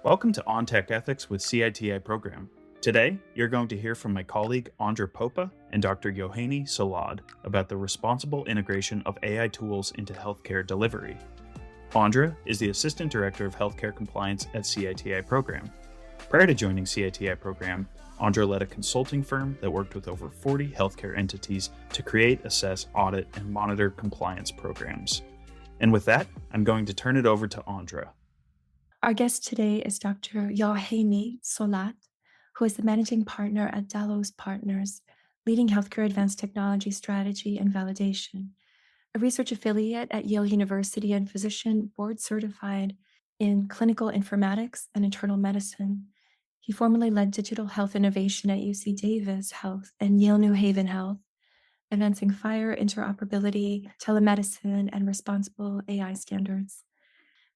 Welcome to On Tech Ethics with CITI program. Today, you're going to hear from my colleague Andra Popa and Dr. Yohani Solad about the responsible integration of AI tools into healthcare delivery. Andra is the Assistant Director of Healthcare Compliance at CITI program. Prior to joining CITI program, Andra led a consulting firm that worked with over 40 healthcare entities to create, assess, audit, and monitor compliance programs. And with that, I'm going to turn it over to Andra. Our guest today is Dr. Yohani Solad, who is the managing partner at Dallos Partners, leading healthcare advanced technology strategy and validation, a research affiliate at Yale University and physician board certified in clinical informatics and internal medicine. He formerly led digital health innovation at UC Davis Health and Yale New Haven Health, advancing FHIR interoperability, telemedicine, and responsible AI standards.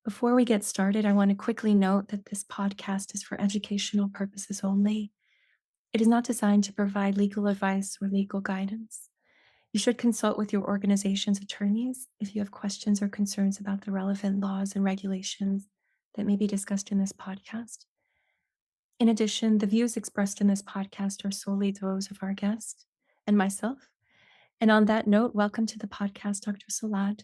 Before we get started, I want to quickly note that this podcast is for educational purposes only. It is not designed to provide legal advice or legal guidance. You should consult with your organization's attorneys if you have questions or concerns about the relevant laws and regulations that may be discussed in this podcast. In addition, the views expressed in this podcast are solely those of our guest and myself. And on that note, welcome to the podcast, Dr. Solad.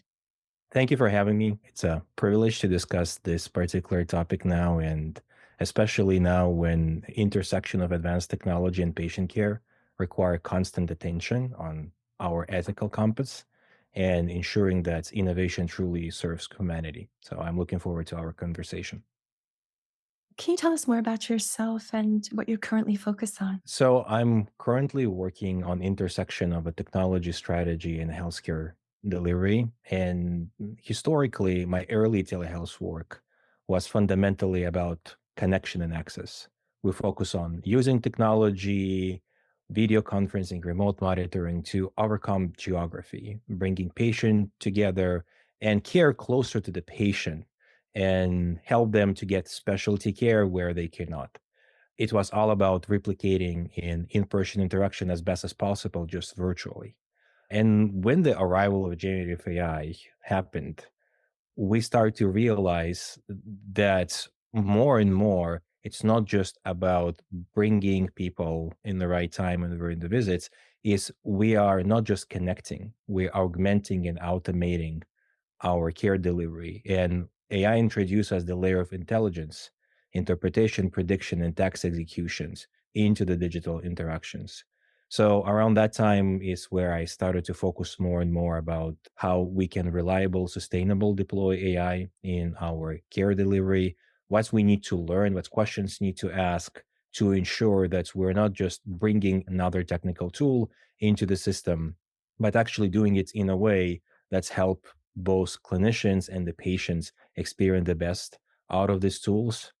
Thank you for having me. It's a privilege to discuss this particular topic now, and especially now when the intersection of advanced technology and patient care require constant attention on our ethical compass and ensuring that innovation truly serves humanity. So I'm looking forward to our conversation. Can you tell us more about yourself and what you're currently focused on? So I'm currently working on intersection of a technology strategy and healthcare delivery. And historically, my early telehealth work was fundamentally about connection and access. We focus on using technology, video conferencing, remote monitoring to overcome geography, bringing patient together and care closer to the patient and help them to get specialty care where they cannot. It was all about replicating in-person interaction as best as possible, just virtually. And when the arrival of generative AI happened, we start to realize that more and more, it's not just about bringing people in the right time and during the visits, is we are not just connecting, we're augmenting and automating our care delivery. And AI introduces the layer of intelligence, interpretation, prediction, and task executions into the digital interactions. So around that time is where I started to focus more and more about how we can reliable, sustainable deploy AI in our care delivery, what we need to learn, what questions need to ask to ensure that we're not just bringing another technical tool into the system, but actually doing it in a way that's help both clinicians and the patients experience the best out of these tools.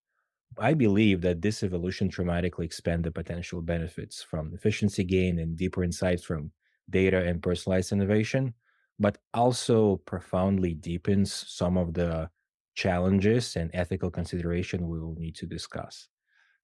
I believe that this evolution dramatically expand the potential benefits from efficiency gain and deeper insights from data and personalized innovation, but also profoundly deepens some of the challenges and ethical consideration we will need to discuss.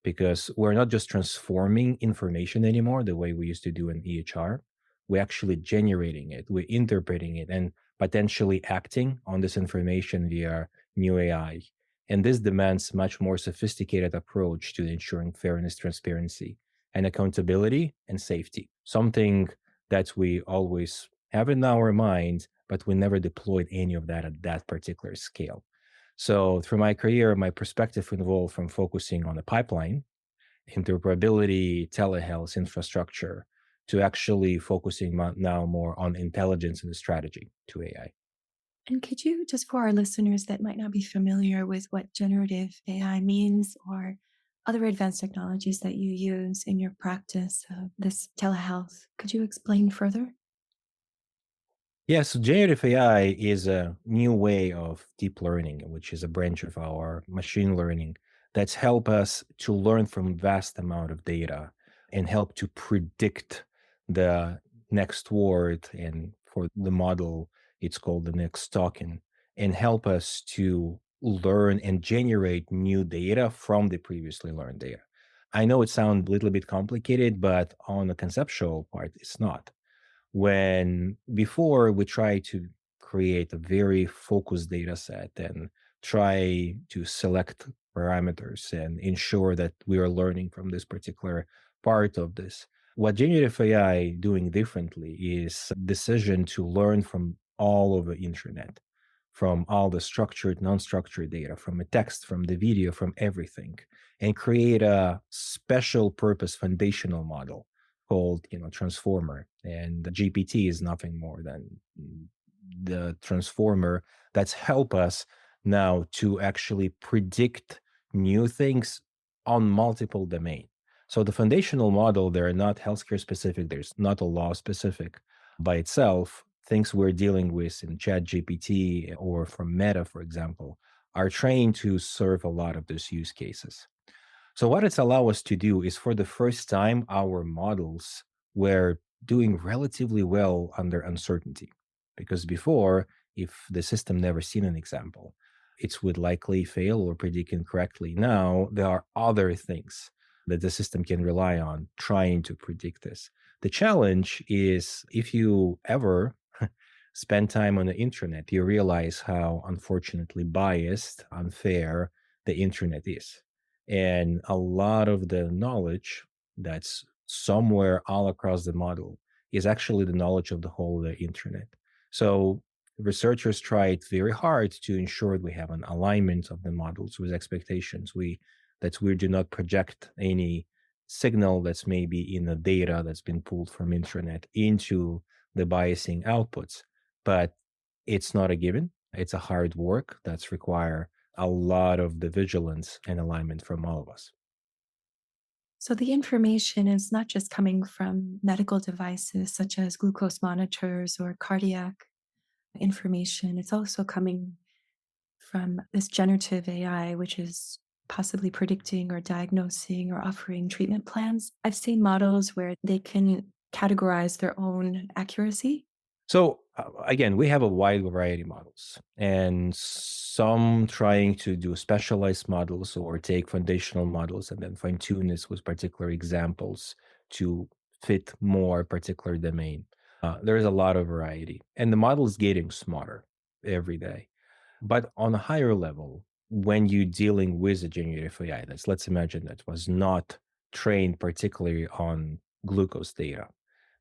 Because we're not just transforming information anymore the way we used to do in EHR, we're actually generating it, we're interpreting it, and potentially acting on this information via new AI. And this demands much more sophisticated approach to ensuring fairness, transparency, and accountability and safety. Something that we always have in our mind, but we never deployed any of that at that particular scale. So through my career, my perspective evolved from focusing on the pipeline, interoperability, telehealth infrastructure, to actually focusing now more on intelligence and the strategy to AI. And could you, just for our listeners that might not be familiar with what generative AI means or other advanced technologies that you use in your practice of this telehealth, could you explain further? Yes, generative AI is a new way of deep learning, which is a branch of our machine learning that's help us to learn from vast amount of data and help to predict the next word. And for the model, it's called the next token, and help us to learn and generate new data from the previously learned data. I know it sounds a little bit complicated, but on the conceptual part, it's not. When before we try to create a very focused data set and try to select parameters and ensure that we are learning from this particular part of this. What generative AI doing differently is decision to learn from all of the internet, from all the structured, non-structured data, from the text, from the video, from everything, and create a special purpose foundational model called, transformer. And the GPT is nothing more than the transformer that's help us now to actually predict new things on multiple domain. So the foundational model, they're not healthcare specific, there's not a law specific by itself. Things we're dealing with in Chat GPT or from Meta, for example, are trained to serve a lot of those use cases. So what it's allow us to do is for the first time, our models were doing relatively well under uncertainty. Because before, if the system never seen an example, it would likely fail or predict incorrectly. Now there are other things that the system can rely on trying to predict this. The challenge is if you ever spend time on the internet, you realize how unfortunately biased, unfair the internet is. And a lot of the knowledge that's somewhere all across the model is actually the knowledge of the whole of the internet. So researchers tried very hard to ensure we have an alignment of the models with expectations. We do not project any signal that's maybe in the data that's been pulled from internet into the biasing outputs. But it's not a given. It's a hard work that's require a lot of the vigilance and alignment from all of us. So the information is not just coming from medical devices such as glucose monitors or cardiac information, it's also coming from this generative AI, which is possibly predicting or diagnosing or offering treatment plans. I've seen models where they can categorize their own accuracy. So again, we have a wide variety of models, and some trying to do specialized models or take foundational models and then fine tune this with particular examples to fit more particular domain. There's a lot of variety, and the model is getting smarter every day. But on a higher level, when you're dealing with a generative AI, let's imagine that was not trained particularly on glucose data,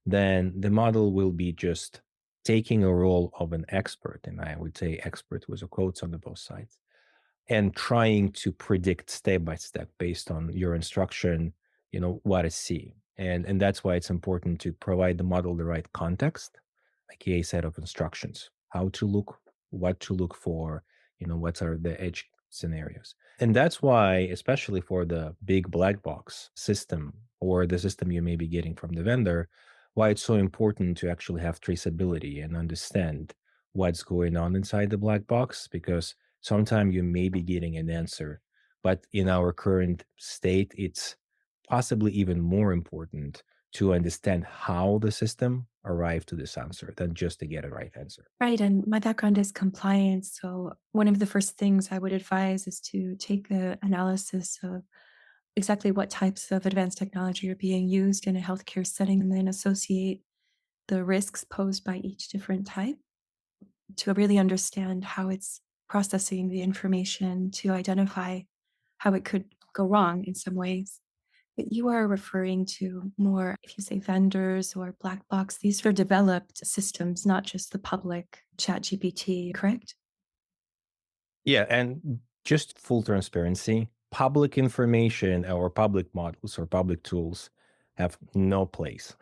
then the model will be just taking a role of an expert, and I would say expert with a quotes on the both sides, and trying to predict step by step based on your instruction, what to see. And that's why it's important to provide the model the right context, like a set of instructions, how to look, what to look for, what are the edge scenarios. And that's why, especially for the big black box system or the system you may be getting from the vendor, why it's so important to actually have traceability and understand what's going on inside the black box, because sometimes you may be getting an answer, but in our current state, it's possibly even more important to understand how the system arrived to this answer than just to get a right answer. Right. And my background is compliance. So one of the first things I would advise is to take the analysis of exactly what types of advanced technology are being used in a healthcare setting and then associate the risks posed by each different type to really understand how it's processing the information to identify how it could go wrong in some ways. But you are referring to more, if you say vendors or black box, these are developed systems, not just the public chat GPT, correct? Yeah, and just full transparency, public information or public models or public tools have no place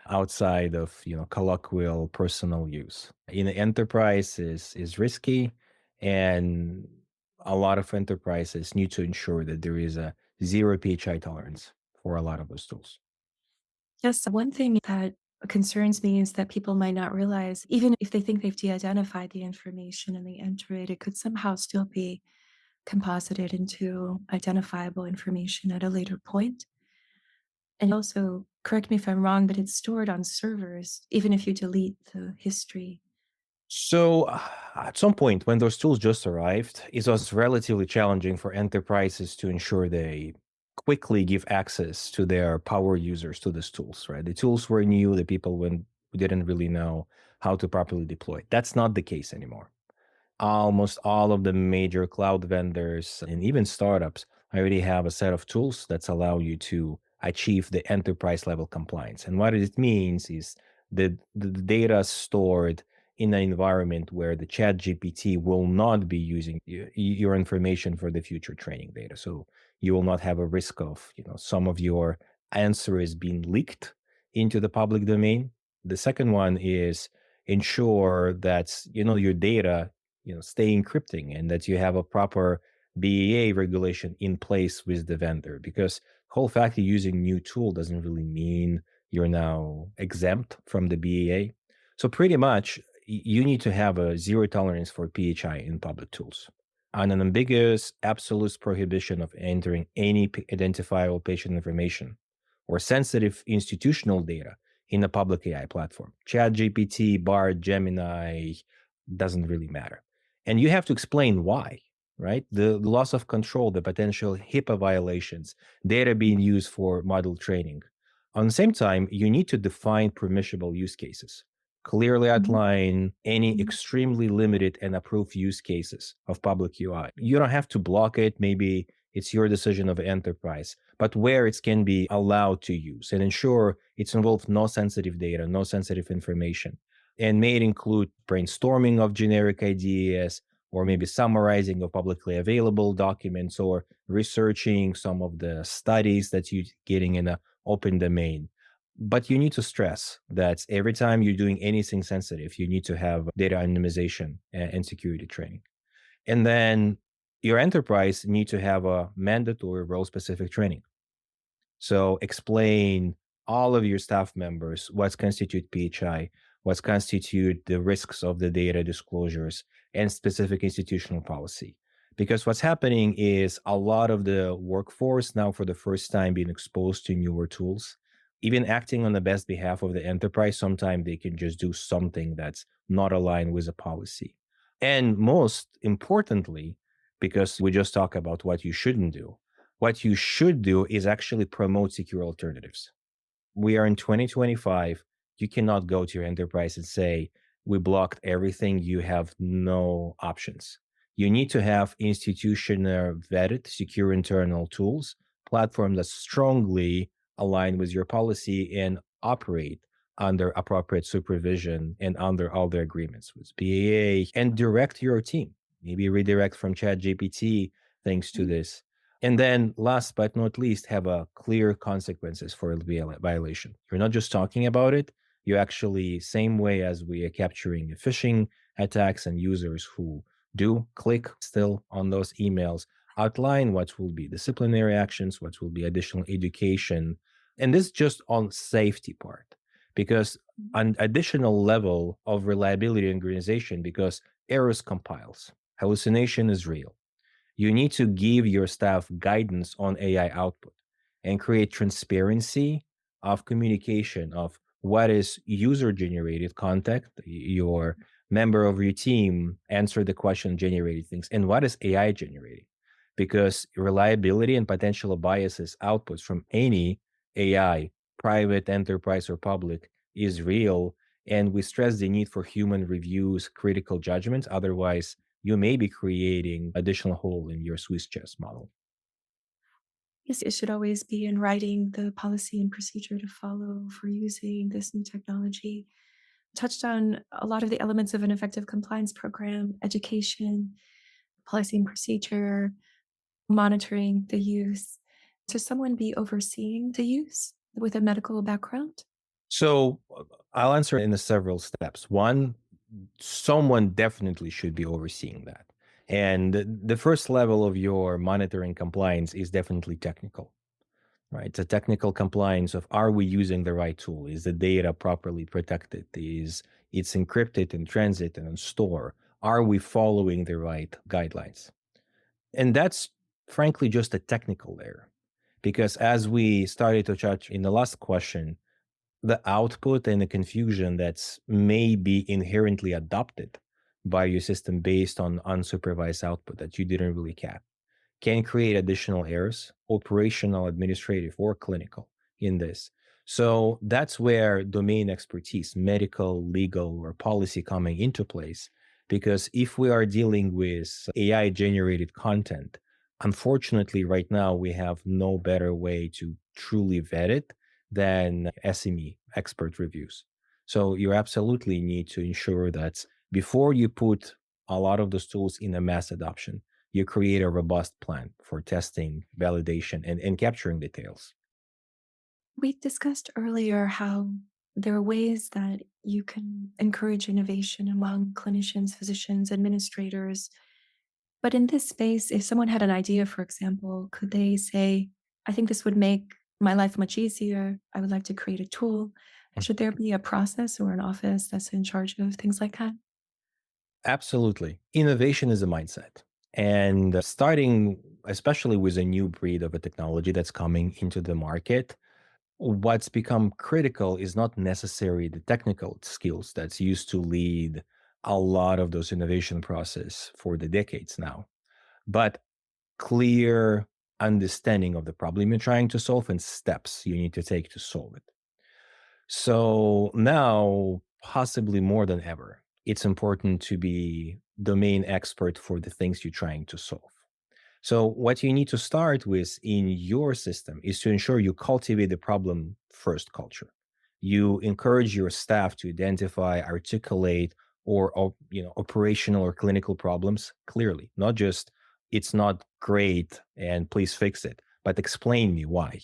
outside of colloquial personal use. In the enterprise is risky, and a lot of enterprises need to ensure that there is a zero PHI tolerance for a lot of those tools. Yes, one thing that concerns me is that people might not realize, even if they think they've de identified the information and they enter it, it could somehow still be composited into identifiable information at a later point. And also, correct me if I'm wrong, but it's stored on servers, even if you delete the history. So, at some point, when those tools just arrived, it was relatively challenging for enterprises to ensure they quickly give access to their power users to these tools, right? The tools were new, the people who didn't really know how to properly deploy. That's not the case anymore. Almost all of the major cloud vendors and even startups already have a set of tools that allow you to achieve the enterprise level compliance. And what it means is the data stored in an environment where the chat GPT will not be using your information for the future training data. So you will not have a risk of, some of your answers being leaked into the public domain. The second one is ensure that, your data stay encrypting and that you have a proper BEA regulation in place with the vendor, because whole fact of using new tool doesn't really mean you're now exempt from the BEA. So pretty much you need to have a zero tolerance for PHI in public tools, and an ambiguous absolute prohibition of entering any identifiable patient information or sensitive institutional data in a public AI platform. ChatGPT, Bard, Gemini, doesn't really matter. And you have to explain why, right? The loss of control, the potential HIPAA violations, data being used for model training. On the same time, you need to define permissible use cases, clearly outline any extremely limited and approved use cases of public UI. You don't have to block it. Maybe it's your decision of enterprise, but where it can be allowed to use, and ensure it's involved no sensitive data, no sensitive information, and may it include brainstorming of generic ideas, or maybe summarizing of publicly available documents, or researching some of the studies that you're getting in an open domain. But you need to stress that every time you're doing anything sensitive, you need to have data anonymization and security training. And then your enterprise need to have a mandatory role-specific training. So explain all of your staff members what constitute PHI, what constitute the risks of the data disclosures, and specific institutional policy. Because what's happening is a lot of the workforce now for the first time being exposed to newer tools, even acting on the best behalf of the enterprise, sometimes they can just do something that's not aligned with a policy. And most importantly, because we just talk about what you shouldn't do, what you should do is actually promote secure alternatives. We are in 2025. You cannot go to your enterprise and say, we blocked everything, you have no options. You need to have institutional vetted, secure internal tools, platform that strongly align with your policy and operate under appropriate supervision and under all the agreements with BAA, and direct your team. Maybe redirect from ChatGPT thanks to this. And then last but not least, have a clear consequences for a violation. You're not just talking about it. You actually, same way as we are capturing phishing attacks and users who do click still on those emails, outline what will be disciplinary actions, what will be additional education. And this just on safety part, because an additional level of reliability and organization, because errors compiles, hallucination is real. You need to give your staff guidance on AI output and create transparency of communication of what is user-generated content, your member of your team answer the question, generated things, and what is AI generating. Because reliability and potential biases outputs from any AI, private, enterprise, or public, is real. And we stress the need for human reviews, critical judgments. Otherwise, you may be creating additional hole in your Swiss chess model. Yes, it should always be in writing the policy and procedure to follow for using this new technology. Touched on a lot of the elements of an effective compliance program: education, policy and procedure, monitoring the use. Should someone be overseeing the use with a medical background? So I'll answer in the several steps. One, someone definitely should be overseeing that. And the first level of your monitoring compliance is definitely technical, right? The technical compliance of, are we using the right tool? Is the data properly protected? Is it's encrypted in transit and in store? Are we following the right guidelines? And that's frankly just a technical layer. Because as we started to touch in the last question, the output and the confusion that's may be inherently adopted by your system based on unsupervised output that you didn't really cap can create additional errors, operational, administrative, or clinical in this. So that's where domain expertise, medical, legal, or policy coming into place. Because if we are dealing with AI generated content, unfortunately, right now, we have no better way to truly vet it than SME, expert reviews. So you absolutely need to ensure that before you put a lot of those tools in a mass adoption, you create a robust plan for testing, validation, and capturing details. We discussed earlier how there are ways that you can encourage innovation among clinicians, physicians, administrators. But in this space, if someone had an idea, for example, could they say, I think this would make my life much easier. I would like to create a tool. Should there be a process or an office that's in charge of things like that? Absolutely. Innovation is a mindset. And starting, especially with a new breed of a technology that's coming into the market, what's become critical is not necessarily the technical skills that's used to lead a lot of those innovation process for the decades now, but clear understanding of the problem you're trying to solve and steps you need to take to solve it. So now, possibly more than ever, it's important to be domain expert for the things you're trying to solve. So, what you need to start with in your system is to ensure you cultivate the problem first culture. You encourage your staff to identify, articulate, or operational or clinical problems clearly, not just it's not great and please fix it, but explain me why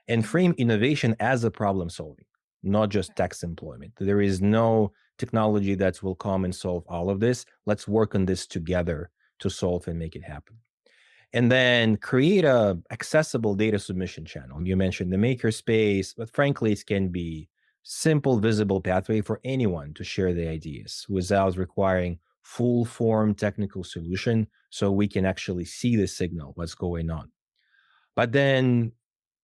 and Mhm. frame innovation as a problem solving, not just tax employment. There is no technology that will come and solve all of this. Let's work on this together to solve and make it happen. And then create a accessible data submission channel. You mentioned the makerspace, but frankly, it can be simple, visible pathway for anyone to share the ideas without requiring full form technical solution so we can actually see the signal, what's going on. But then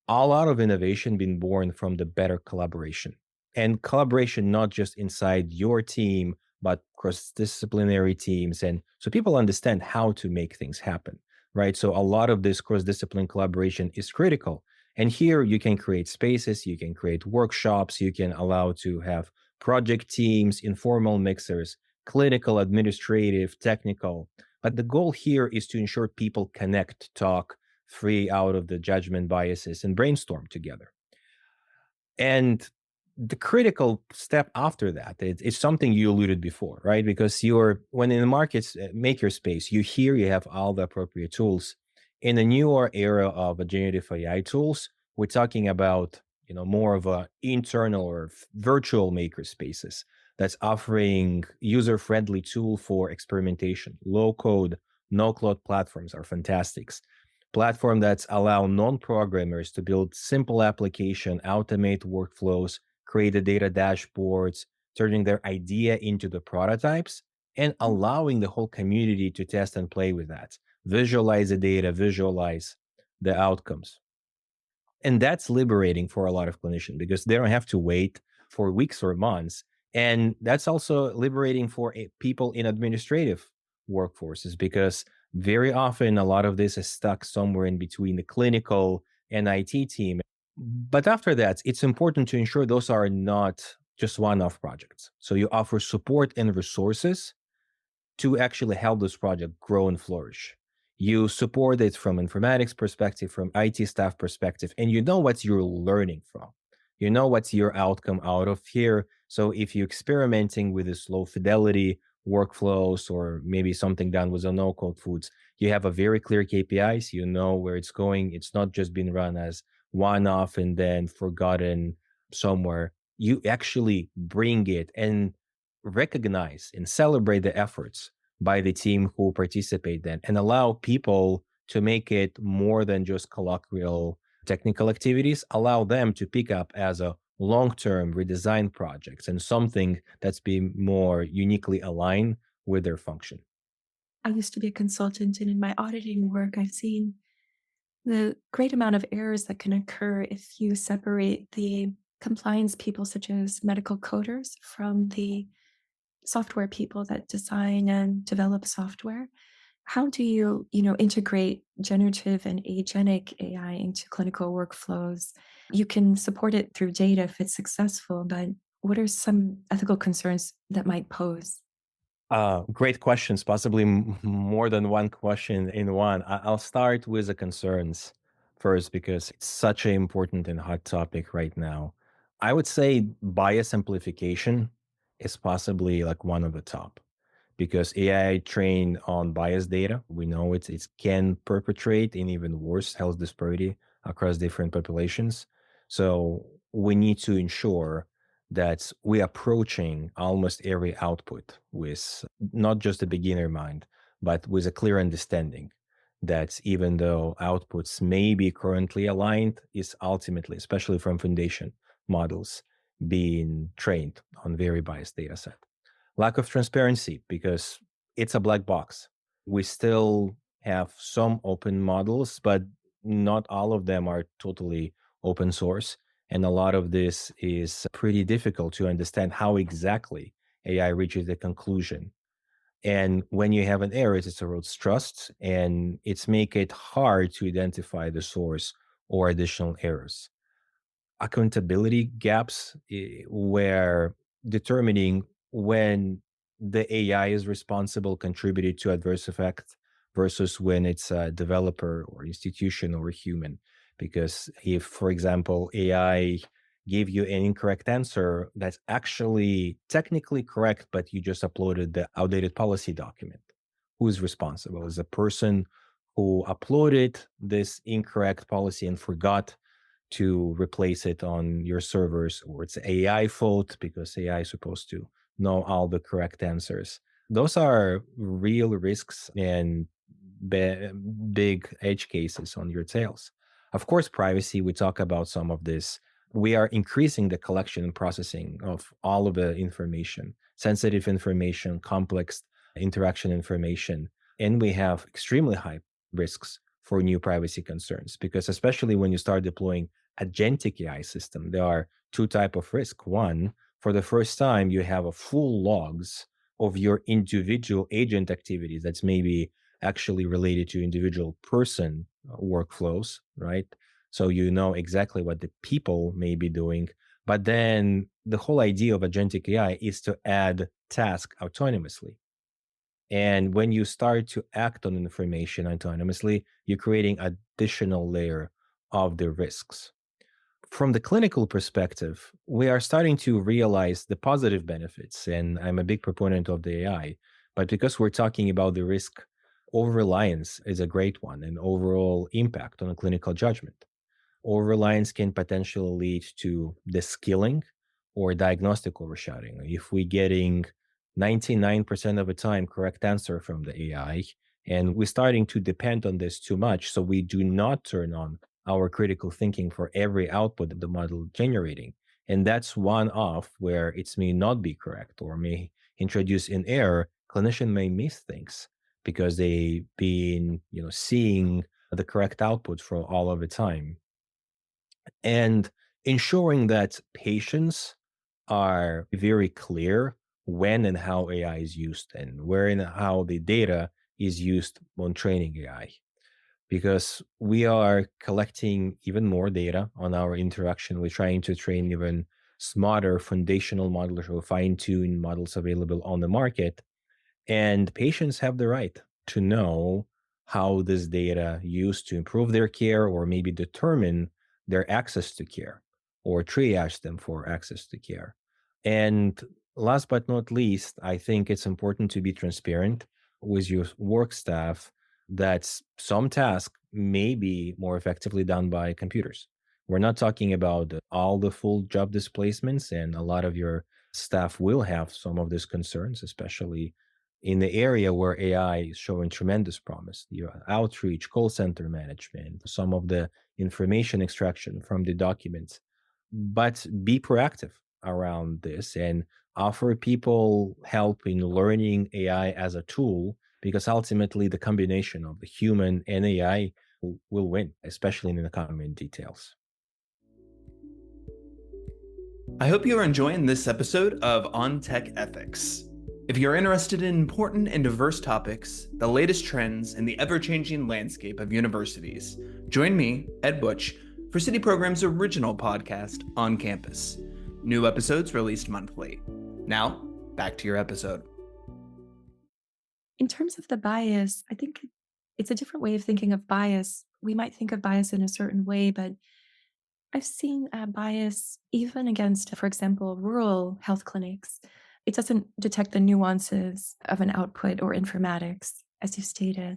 a lot of innovation been born from the better collaboration and collaboration not just inside your team but cross-disciplinary teams, and so people understand how to make things happen, right? So a lot of this cross-discipline collaboration is critical, and here you can create spaces, you can create workshops, you can allow to have project teams, informal mixers, clinical, administrative, technical, but the goal here is to ensure people connect, talk, free out of the judgment biases and brainstorm together. And the critical step after that it's something you alluded before, right? Because you're when in the markets maker space, you hear you have all the appropriate tools. In the newer era of generative AI tools, we're talking about more of a internal or virtual maker spaces that's offering user friendly tool for experimentation. Low code, no code platforms are fantastic platform that's allow non-programmers to build simple application, automate workflows, create the data dashboards, turning their idea into the prototypes, and allowing the whole community to test and play with that. Visualize the data, visualize the outcomes. And that's liberating for a lot of clinicians because they don't have to wait for weeks or months. And that's also liberating for people in administrative workforces because very often a lot of this is stuck somewhere in between the clinical and IT team. But after that, it's important to ensure those are not just one off projects. So you offer support and resources to actually help this project grow and flourish. You support it from informatics perspective, from IT staff perspective, and you know what you're learning from. You know what's your outcome out of here. So if you're experimenting with this low fidelity workflows or maybe something done with a no-code foods, you have a very clear KPIs. You know where it's going. It's not just been run as one-off and then forgotten somewhere. You actually bring it and recognize and celebrate the efforts by the team who participate then and allow people to make it more than just colloquial technical activities, allow them to pick up as a long-term redesign projects and something that's been more uniquely aligned with their function. I used to be a consultant, and in my auditing work, I've seen the great amount of errors that can occur if you separate the compliance people, such as medical coders, from the software people that design and develop software. How do you, integrate generative and agentic AI into clinical workflows? You can support it through data if it's successful, but what are some ethical concerns that might pose? Great questions, possibly more than one question in one. I'll start with the concerns first because it's such an important and hot topic right now. I would say bias amplification is possibly like one of the top because AI trained on biased data, we know it can perpetrate an even worse health disparity across different populations. So we need to ensure that we're approaching almost every output with not just a beginner mind, but with a clear understanding that even though outputs may be currently aligned, is ultimately, especially from foundation models, being trained on very biased data set. Lack of transparency because it's a black box. We still have some open models, but not all of them are totally open source. And a lot of this is pretty difficult to understand how exactly AI reaches the conclusion. And when you have an error, it erodes trust and it's make it hard to identify the source or additional errors. Accountability gaps where determining when the AI is responsible contributed to adverse effect versus when it's a developer or institution or a human. Because if, for example, AI gave you an incorrect answer that's actually technically correct, but you just uploaded the outdated policy document, who's responsible? Is the person who uploaded this incorrect policy and forgot to replace it on your servers, or it's AI fault because AI is supposed to know all the correct answers. Those are real risks and big edge cases on your tails. Of course, privacy, we talk about some of this. We are increasing the collection and processing of all of the information, sensitive information, complex interaction information, and we have extremely high risks for new privacy concerns because especially when you start deploying agentic AI system, there are two type of risk. One, for the first time, you have a full logs of your individual agent activities that's maybe actually related to individual person workflows, right? So you know exactly what the people may be doing. But then the whole idea of agentic AI is to add task autonomously. And when you start to act on information autonomously, you're creating additional layer of the risks. From the clinical perspective, we are starting to realize the positive benefits, and I'm a big proponent of the AI. But because we're talking about the risk, over reliance is a great one, and overall impact on clinical judgment. Over reliance can potentially lead to the skilling or diagnostic overshadowing. If we're getting 99% of the time correct answer from the AI, and we're starting to depend on this too much, so we do not turn on our critical thinking for every output that the model generating. And that's one off where it may not be correct or may introduce an error. Clinician may miss things because they been, seeing the correct output for all of the time. And ensuring that patients are very clear when and how AI is used and where and how the data is used on training AI because we are collecting even more data on our interaction. We're trying to train even smarter foundational models or fine tune models available on the market. And patients have the right to know how this data used to improve their care or maybe determine their access to care or triage them for access to care. And last but not least, I think it's important to be transparent with your work staff that some tasks may be more effectively done by computers. We're not talking about all the full job displacements, and a lot of your staff will have some of these concerns, especially in the area where AI is showing tremendous promise, your outreach, call center management, some of the information extraction from the documents. But be proactive around this and offer people help in learning AI as a tool, because ultimately the combination of the human and AI will win, especially in the common details. I hope you are enjoying this episode of On Tech Ethics. If you're interested in important and diverse topics, the latest trends, and the ever changing landscape of universities, join me, Ed Butch, for City Program's original podcast, On Campus. New episodes released monthly. Now, back to your episode. In terms of the bias, I think it's a different way of thinking of bias. We might think of bias in a certain way, but I've seen bias even against, for example, rural health clinics. It doesn't detect the nuances of an output or informatics, as you stated.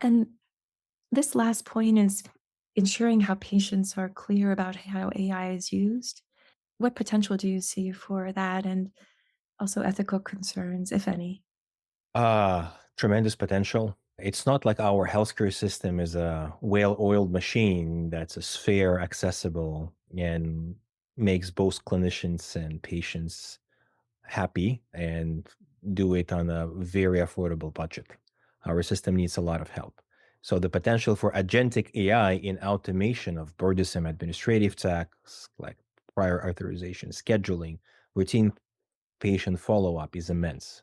And this last point is ensuring how patients are clear about how AI is used. What potential do you see for that, and also ethical concerns, if any? Tremendous potential. It's not like our healthcare system is a well-oiled machine that's as fair, accessible, and makes both clinicians and patients happy and do it on a very affordable budget. Our system needs a lot of help. So the potential for agentic AI in automation of burdensome administrative tasks like prior authorization, scheduling, routine patient follow-up is immense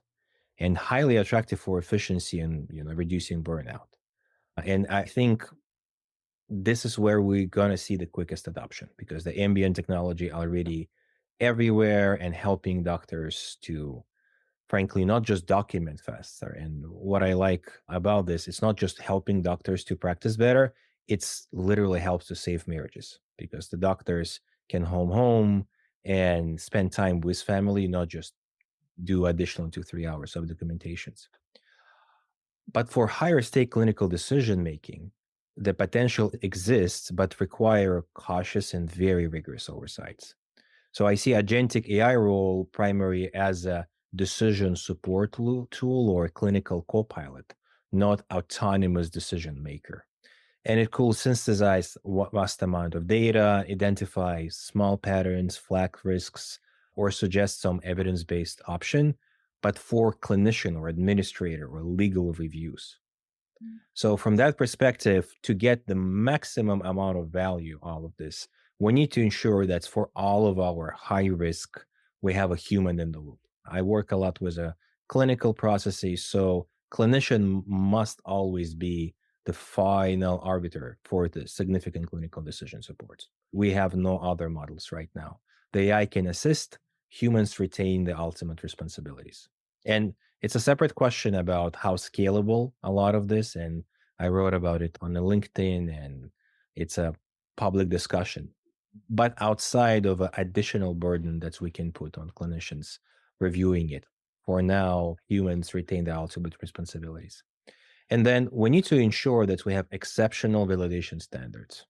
and highly attractive for efficiency and reducing burnout. And I think this is where we're gonna see the quickest adoption because the ambient technology already everywhere and helping doctors to frankly not just document faster. And what I like about this, it's not just helping doctors to practice better, it's literally helps to save marriages because the doctors can home and spend time with family, not just do additional 2-3 hours of documentations. But for higher stake clinical decision making, the potential exists, but require cautious and very rigorous oversights. So I see agentic AI role primary as a decision support tool or clinical copilot, not autonomous decision maker. And it could synthesize vast amount of data, identify small patterns, flag risks, or suggest some evidence-based option, but for clinician or administrator or legal reviews. So from that perspective, to get the maximum amount of value out of this, we need to ensure that for all of our high risk, we have a human in the loop. I work a lot with clinical processes, so clinician must always be the final arbiter for the significant clinical decision support. We have no other models right now. The AI can assist, humans retain the ultimate responsibilities. And it's a separate question about how scalable a lot of this, and I wrote about it on the LinkedIn, and it's a public discussion. But outside of an additional burden that we can put on clinicians reviewing it, for now, humans retain the ultimate responsibilities. And then we need to ensure that we have exceptional validation standards.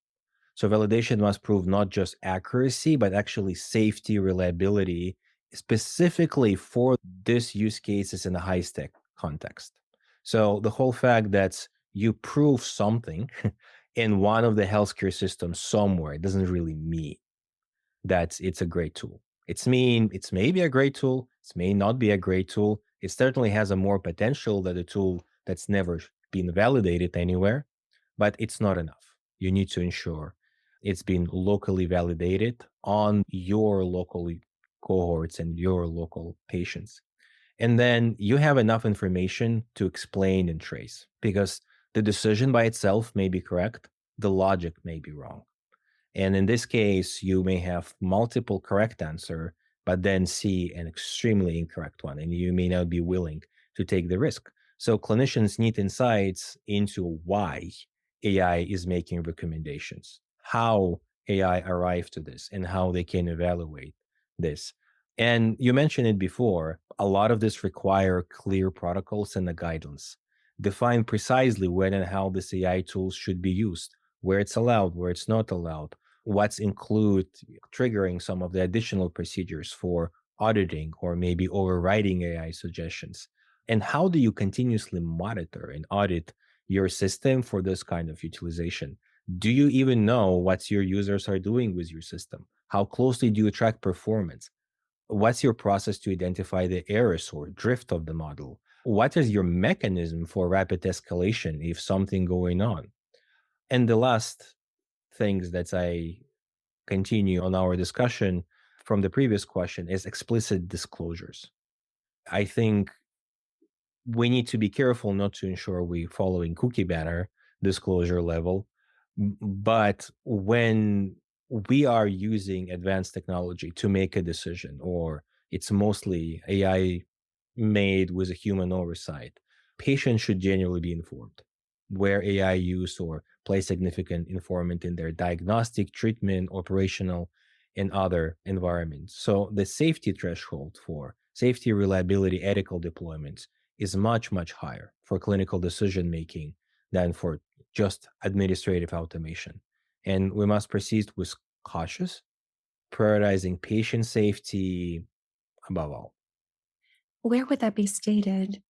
So validation must prove not just accuracy, but actually safety, reliability, specifically for this use cases in a high stake context. So the whole fact that you prove something in one of the healthcare systems somewhere, it doesn't really mean that it's a great tool. It's maybe a great tool, it may not be a great tool. It certainly has a more potential than a tool that's never been validated anywhere, but it's not enough. You need to ensure it's been locally validated on your local cohorts and your local patients. And then you have enough information to explain and trace because the decision by itself may be correct, the logic may be wrong. And in this case, you may have multiple correct answer, but then see an extremely incorrect one, and you may not be willing to take the risk. So clinicians need insights into why AI is making recommendations, how AI arrived to this, and how they can evaluate this. And you mentioned it before, a lot of this require clear protocols and the guidance. Define precisely when and how this AI tools should be used, where it's allowed, where it's not allowed, what's include triggering some of the additional procedures for auditing or maybe overriding AI suggestions. And how do you continuously monitor and audit your system for this kind of utilization? Do you even know what your users are doing with your system? How closely do you track performance? What's your process to identify the errors or drift of the model? What is your mechanism for rapid escalation if something going on? And the last things that I continue on our discussion from the previous question is explicit disclosures. I think we need to be careful not to ensure we following cookie banner disclosure level. But when we are using advanced technology to make a decision, or it's mostly AI made with a human oversight, patients should genuinely be informed where AI use or play significant informant in their diagnostic, treatment, operational, and other environments. So the safety threshold for safety, reliability, ethical deployments is much, much higher for clinical decision making than for just administrative automation. And we must proceed with cautious, prioritizing patient safety above all. Where would that be stated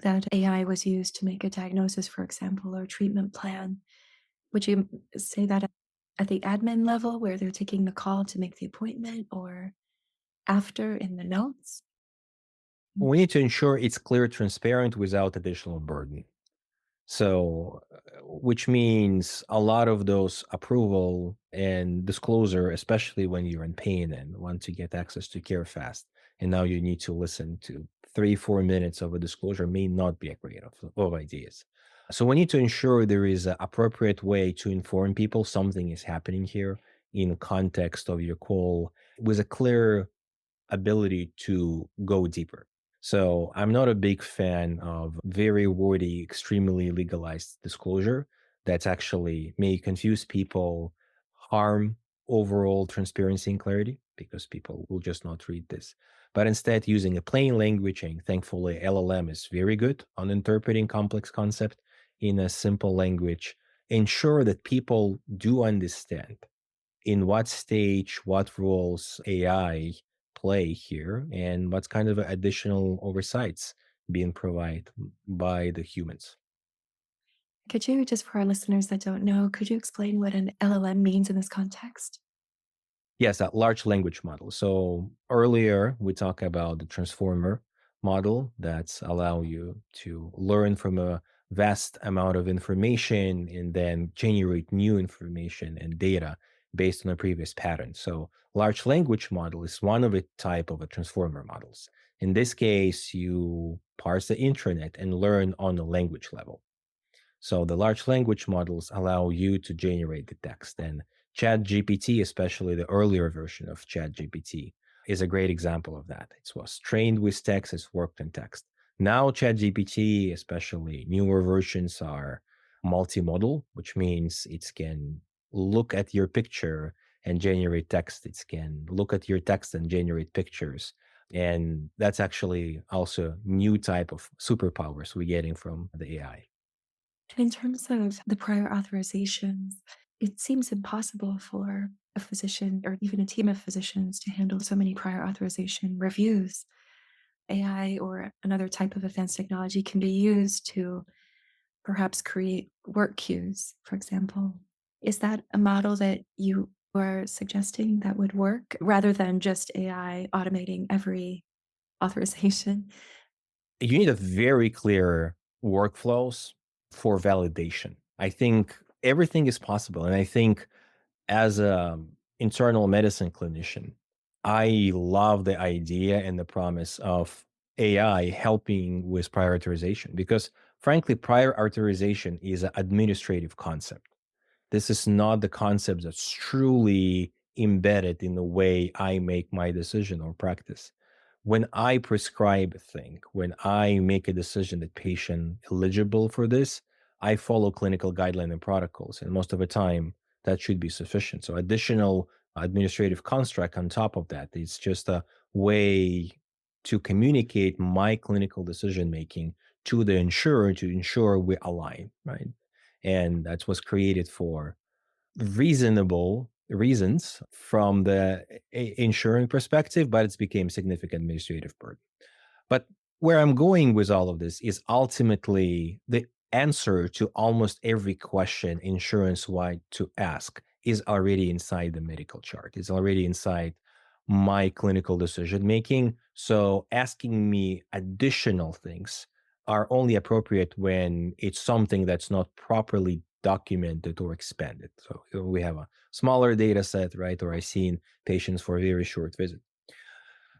that AI was used to make a diagnosis, for example, or a treatment plan? Would you say that at the admin level where they're taking the call to make the appointment or after in the notes? Mm. We need to ensure it's clear, transparent without additional burden. So, which means a lot of those approval and disclosure, especially when you're in pain and want to get access to care fast, and now you need to listen to 3, 4 minutes of a disclosure may not be a great of ideas. So we need to ensure there is an appropriate way to inform people something is happening here in context of your call with a clear ability to go deeper. So I'm not a big fan of very wordy, extremely legalized disclosure that's actually may confuse people, harm overall transparency and clarity because people will just not read this. But instead, using a plain language, and thankfully LLM is very good on interpreting complex concept in a simple language, ensure that people do understand in what stage, what roles AI play here, and what kind of additional oversights being provided by the humans. Could you, just for our listeners that don't know, could you explain what an LLM means in this context? Yes, that large language model. So earlier we talked about the transformer model that's allow you to learn from a vast amount of information and then generate new information and data based on a previous pattern. So large language model is one of the type of a transformer models. In this case, you parse the internet and learn on a language level. So the large language models allow you to generate the text. And ChatGPT, especially the earlier version of ChatGPT, is a great example of that. It was trained with text, it's worked in text. Now ChatGPT, especially newer versions, are multimodal, which means it can look at your picture and generate text. It can look at your text and generate pictures. And that's actually also new type of superpowers we're getting from the AI. And in terms of the prior authorizations, it seems impossible for a physician or even a team of physicians to handle so many prior authorization reviews. AI or another type of advanced technology can be used to perhaps create work queues, for example. Is that a model that you are suggesting that would work rather than just AI automating every authorization? You need a very clear workflows for validation. I think everything is possible. And I think as a internal medicine clinician, I love the idea and the promise of AI helping with prioritization because frankly, prior authorization is an administrative concept. This is not the concept that's truly embedded in the way I make my decision or practice. When I prescribe a thing, when I make a decision that patient eligible for this, I follow clinical guideline and protocols, and most of the time that should be sufficient. So additional administrative construct on top of that is just a way to communicate my clinical decision making to the insurer to ensure we align, right? And that was created for reasonable reasons from the insurance perspective, but it's became significant administrative burden. But where I'm going with all of this is ultimately the answer to almost every question insurance wide to ask is already inside the medical chart. It's already inside my clinical decision making. So asking me additional things are only appropriate when it's something that's not properly documented or expanded. So we have a smaller data set, right? Or I've seen patients for a very short visit.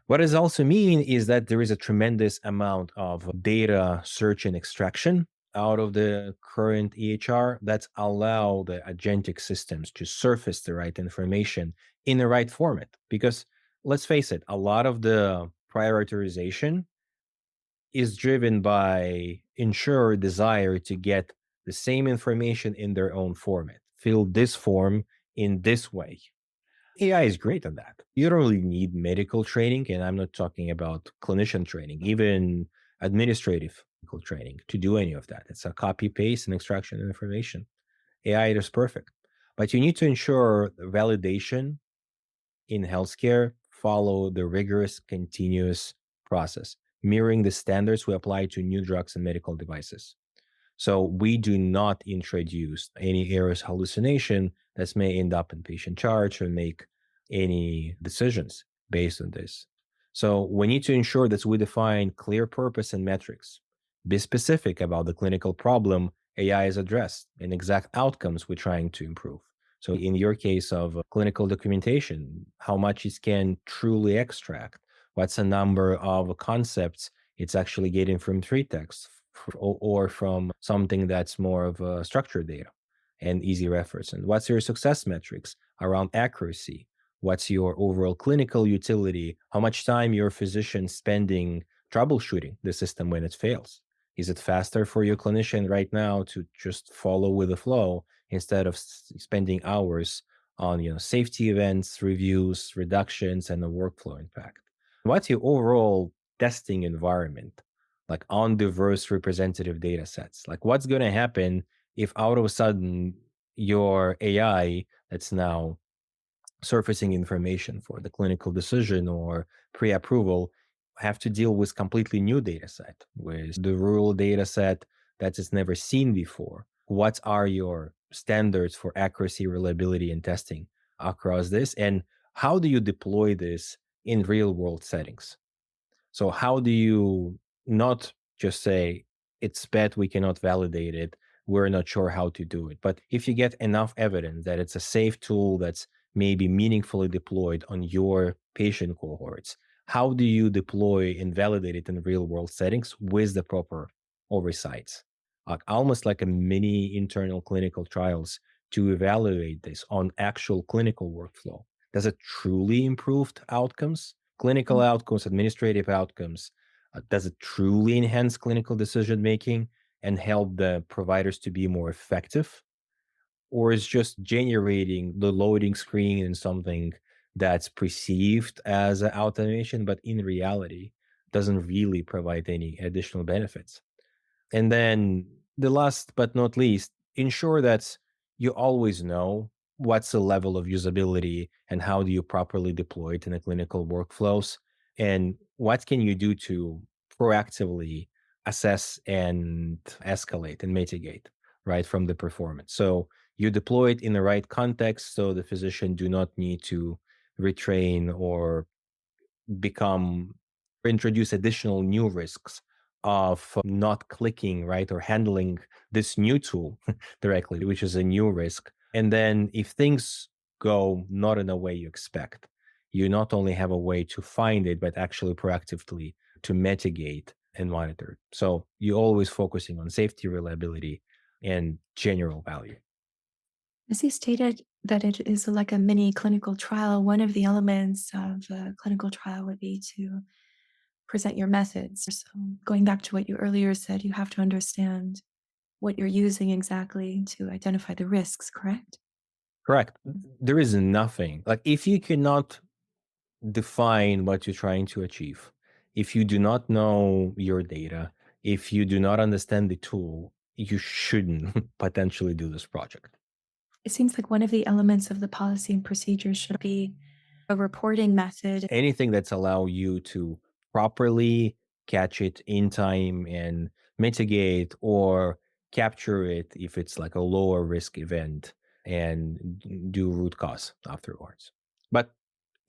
What does also mean is that there is a tremendous amount of data search and extraction out of the current EHR that's allow the agentic systems to surface the right information in the right format. Because let's face it, a lot of the prioritization is driven by insurer desire to get the same information in their own format. Fill this form in this way. AI is great at that. You don't really need medical training, and I'm not talking about clinician training, even administrative training to do any of that. It's a copy, paste, and extraction of information. AI is perfect. But you need to ensure validation in healthcare follow the rigorous continuous process, mirroring the standards we apply to new drugs and medical devices. So we do not introduce any errors hallucination that may end up in patient charge or make any decisions based on this. So we need to ensure that we define clear purpose and metrics, be specific about the clinical problem AI is addressed and exact outcomes we're trying to improve. So in your case of clinical documentation, how much it can truly extract, what's the number of concepts it's actually getting from free text or from something that's more of a structured data and easy reference. And what's your success metrics around accuracy? What's your overall clinical utility? How much time your physician spending troubleshooting the system when it fails? Is it faster for your clinician right now to just follow with the flow instead of spending hours on safety events, reviews, reductions, and the workflow impact? What's your overall testing environment, like on diverse representative data sets? Like what's going to happen if out of a sudden your AI that's now surfacing information for the clinical decision or pre-approval have to deal with completely new data set, with the rural data set that is never seen before? What are your standards for accuracy, reliability, and testing across this? And how do you deploy this in real world settings? So how do you not just say, it's bad, we cannot validate it, we're not sure how to do it. But if you get enough evidence that it's a safe tool that's maybe meaningfully deployed on your patient cohorts, how do you deploy and validate it in real world settings with the proper oversights? Almost like a mini internal clinical trials to evaluate this on actual clinical workflow. Does it truly improve outcomes? Clinical outcomes, administrative outcomes. Does it truly enhance clinical decision making and help the providers to be more effective? Or is just generating the loading screen and something that's perceived as an automation, but in reality doesn't really provide any additional benefits? And then the last but not least, ensure that you always know what's the level of usability and how do you properly deploy it in the clinical workflows, and what can you do to proactively assess and escalate and mitigate right from the performance. So you deploy it in the right context so the physician do not need to retrain or become introduce additional new risks of not clicking right or handling this new tool directly, which is a new risk. And then if things go not in a way you expect, you not only have a way to find it, but actually proactively to mitigate and monitor. So you're always focusing on safety, reliability, and general value. As you stated that it is like a mini clinical trial, one of the elements of a clinical trial would be to present your methods. So, going back to what you earlier said, you have to understand what you're using exactly to identify the risks, correct? Correct. There is nothing like if you cannot define what you're trying to achieve, if you do not know your data, if you do not understand the tool, you shouldn't potentially do this project. It seems like one of the elements of the policy and procedures should be a reporting method. Anything that's allow you to properly catch it in time and mitigate or capture it if it's like a lower risk event and do root cause afterwards. But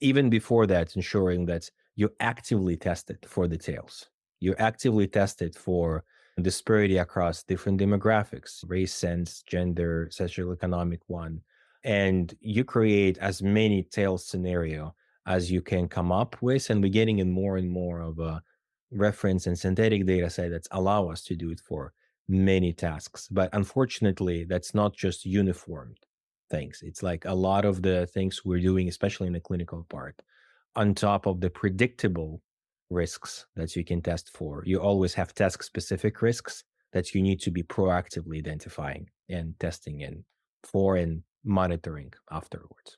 even before that, ensuring that you actively test it for details. You actively test it for disparity across different demographics, race, sense, gender, social economic one, and you create as many tail scenario as you can come up with. And we're getting in more and more of a reference and synthetic data set that allow us to do it for many tasks. But unfortunately, that's not just uniformed things. It's like a lot of the things we're doing, especially in the clinical part, on top of the predictable risks that you can test for. You always have task specific risks that you need to be proactively identifying and testing in for and monitoring afterwards.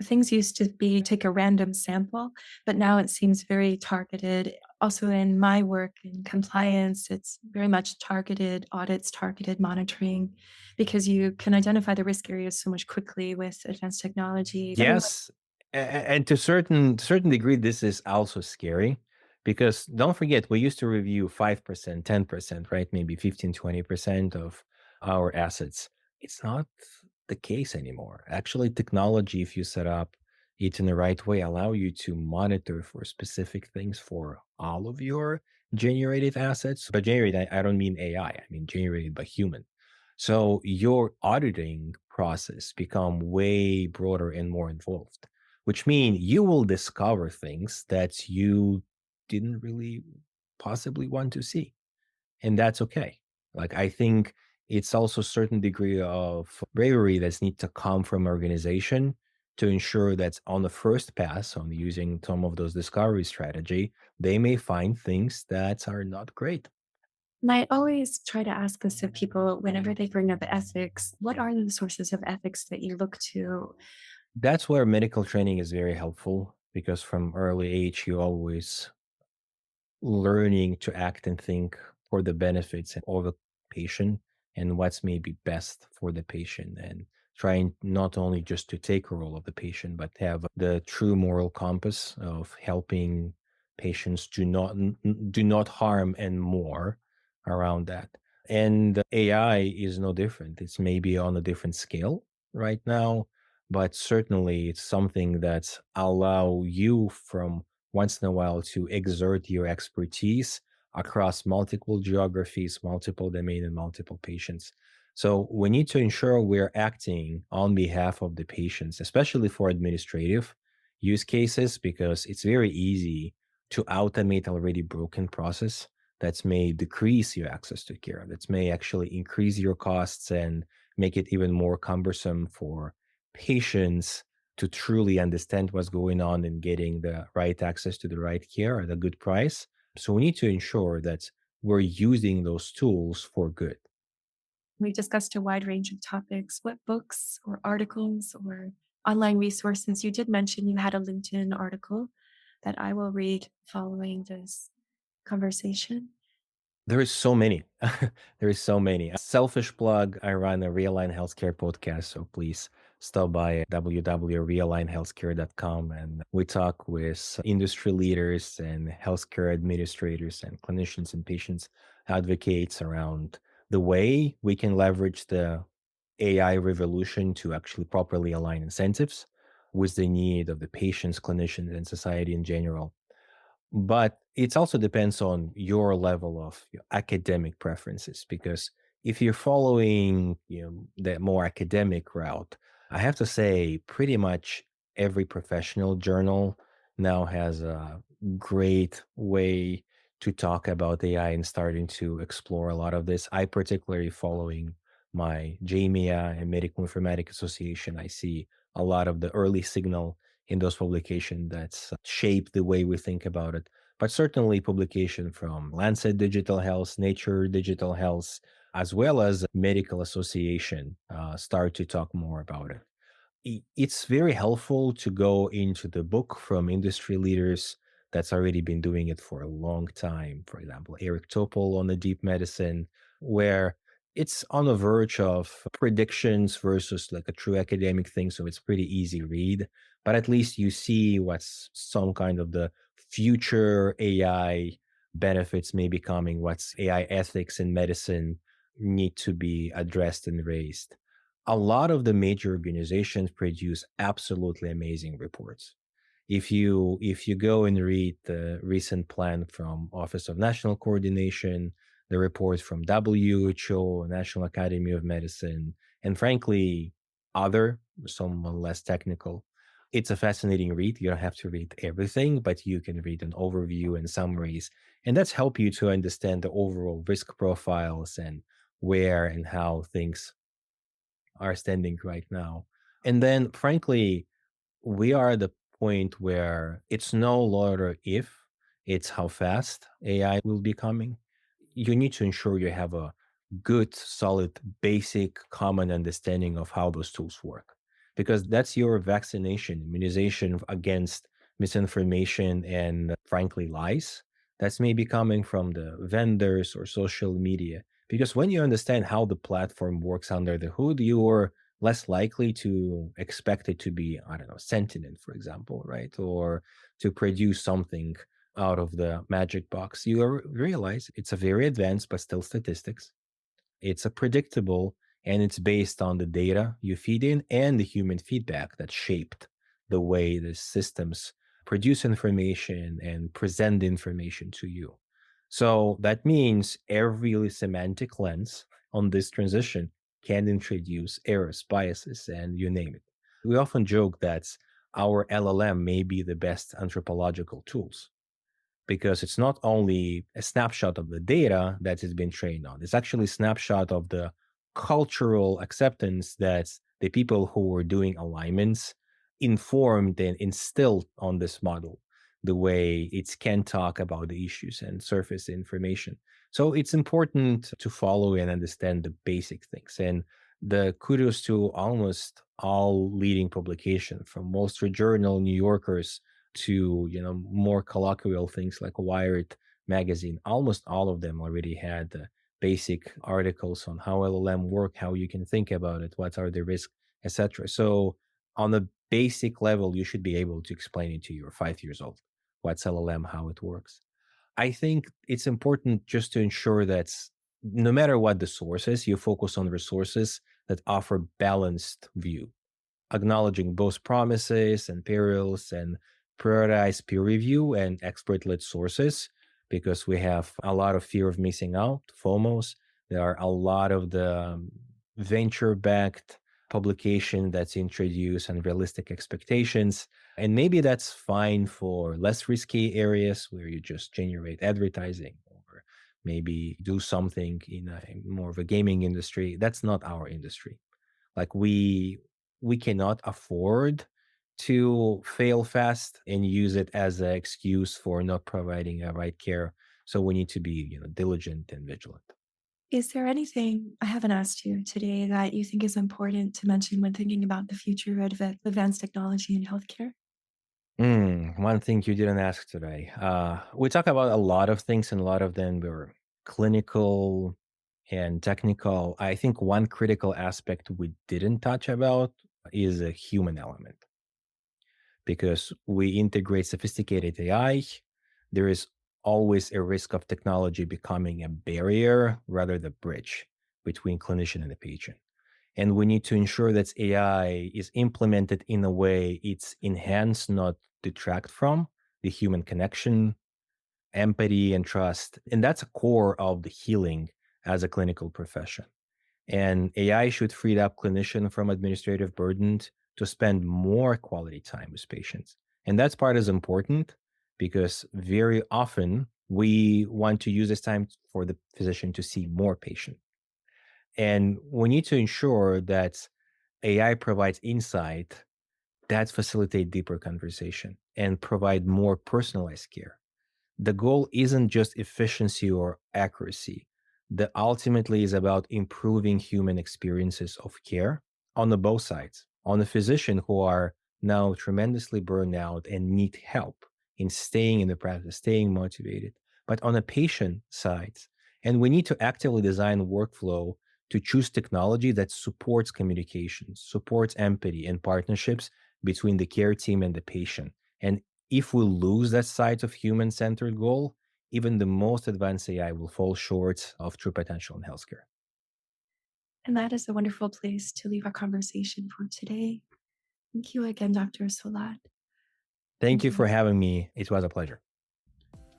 Things used to be take a random sample, but now it seems very targeted. Also, in my work in compliance, it's very much targeted audits, targeted monitoring, because you can identify the risk areas so much quickly with advanced technology. Everyone, Yes, and to certain degree, this is also scary because don't forget we used to review 5%, 10%, right? Maybe 15, 20% of our assets. It's not the case anymore. Actually, technology, if you set up it in the right way, allow you to monitor for specific things for all of your generated assets. But generated, I don't mean AI, I mean generated by human. So your auditing process become way broader and more involved, which mean you will discover things that you didn't really possibly want to see. And that's okay. Like I think it's also a certain degree of bravery that's need to come from organization to ensure that on the first pass on using some of those discovery strategy, they may find things that are not great. and I always try to ask this of people whenever they bring up ethics. What are the sources of ethics that you look to? That's where medical training is very helpful because from early age, you always learning to act and think for the benefits of the patient and what's maybe best for the patient and trying not only just to take a role of the patient but have the true moral compass of helping patients do not harm and more around that. And AI is no different. It's maybe on a different scale right now, but certainly it's something that allow you from once in a while to exert your expertise across multiple geographies, multiple domain, and multiple patients. So we need to ensure we're acting on behalf of the patients, especially for administrative use cases, because it's very easy to automate already broken process that may decrease your access to care, that may actually increase your costs and make it even more cumbersome for patients to truly understand what's going on and getting the right access to the right care at a good price. So we need to ensure that we're using those tools for good. We discussed a wide range of topics. What books or articles or online resources? You did mention you had a LinkedIn article that I will read following this conversation. There is so many. There is so many. A selfish plug, I run a Realign Healthcare podcast, so please stop by www.realignhealthcare.com and we talk with industry leaders and healthcare administrators and clinicians and patients advocates around the way we can leverage the AI revolution to actually properly align incentives with the need of the patients, clinicians, and society in general. But it also depends on your level of academic preferences because if you're following the more academic route, I have to say pretty much every professional journal now has a great way to talk about AI and starting to explore a lot of this. I particularly following my JMIA and Medical Informatics Association. I see a lot of the early signal in those publications that's shaped the way we think about it. But certainly publication from Lancet Digital Health, Nature Digital Health, as well as Medical Association start to talk more about it. It's very helpful to go into the book from industry leaders that's already been doing it for a long time. For example, Eric Topol on the deep medicine, where it's on the verge of predictions versus like a true academic thing. So it's pretty easy read, but at least you see what's some kind of the future AI benefits may be coming, what's AI ethics in medicine need to be addressed and raised. A lot of the major organizations produce absolutely amazing reports. If you go and read the recent plan from Office of National Coordination, the reports from WHO, National Academy of Medicine, and frankly, other, some less technical, It's a fascinating read. You don't have to read everything, but you can read an overview and summaries. And that's help you to understand the overall risk profiles and where and how things are standing right now. And then, frankly, we are at the point where it's no longer if, it's how fast AI will be coming. You need to ensure you have a good, solid, basic, common understanding of how those tools work. Because that's your vaccination, immunization against misinformation and, frankly, lies. That's maybe coming from the vendors or social media. Because when you understand how the platform works under the hood, you're less likely to expect it to be, I don't know, sentient, for example, right? Or to produce something out of the magic box. You realize it's a very advanced, but still statistics. It's a predictable, and it's based on the data you feed in and the human feedback that shaped the way the systems produce information and present information to you. So that means every semantic lens on this transition can introduce errors, biases, and you name it. We often joke that our LLM may be the best anthropological tools because it's not only a snapshot of the data that has been trained on, it's actually a snapshot of the cultural acceptance that the people who were doing alignments informed and instilled on this model, the way it can talk about the issues and surface information. So it's important to follow and understand the basic things. And the kudos to almost all leading publications, from Wall Street Journal, New Yorkers, to more colloquial things like Wired magazine. Almost all of them already had basic articles on how LLM work, how you can think about it, what are the risks, etc. So on a basic level, you should be able to explain it to your 5 years old, what's LLM, how it works. I think it's important just to ensure that no matter what the source is, you focus on resources that offer balanced view, acknowledging both promises and perils, and prioritize peer review and expert-led sources, because we have a lot of fear of missing out, FOMOs. There are a lot of the venture-backed publication that's introduced unrealistic expectations. And maybe that's fine for less risky areas where you just generate advertising, or maybe do something in a more of a gaming industry. That's not our industry. Like we cannot afford to fail fast and use it as an excuse for not providing a right care. So we need to be, diligent and vigilant. Is there anything I haven't asked you today that you think is important to mention when thinking about the future of advanced technology in healthcare? One thing you didn't ask today. We talk about a lot of things, and a lot of them were clinical and technical. I think one critical aspect we didn't touch about is a human element, because we integrate sophisticated AI. There is always a risk of technology becoming a barrier rather than a bridge between clinician and the patient. And we need to ensure that AI is implemented in a way it's enhance, not detract from the human connection, empathy, and trust. And that's a core of the healing as a clinical profession. And AI should free up clinician from administrative burdens to spend more quality time with patients. And that part is important because very often we want to use this time for the physician to see more patients. And we need to ensure that AI provides insight that facilitate deeper conversation and provide more personalized care. The goal isn't just efficiency or accuracy. The ultimately is about improving human experiences of care on the both sides. On the physician who are now tremendously burned out and need help in staying in the practice, staying motivated, but on the patient side. And we need to actively design workflow to choose technology that supports communication, supports empathy and partnerships between the care team and the patient. And if we lose that side of human-centered goal, even the most advanced AI will fall short of true potential in healthcare. And that is a wonderful place to leave our conversation for today. Thank you again, Dr. Solat. Thank you for having me. It was a pleasure.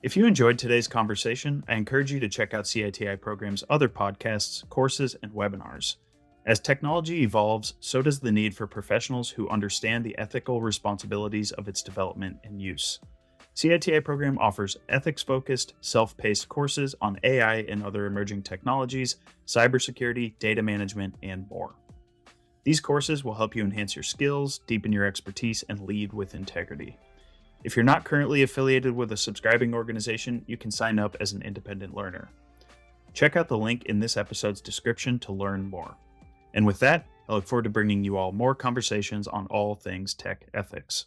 If you enjoyed today's conversation, I encourage you to check out CITI Program's other podcasts, courses, and webinars. As technology evolves, so does the need for professionals who understand the ethical responsibilities of its development and use. CITI program offers ethics-focused, self-paced courses on AI and other emerging technologies, cybersecurity, data management, and more. These courses will help you enhance your skills, deepen your expertise, and lead with integrity. If you're not currently affiliated with a subscribing organization, you can sign up as an independent learner. Check out the link in this episode's description to learn more. And with that, I look forward to bringing you all more conversations on all things tech ethics.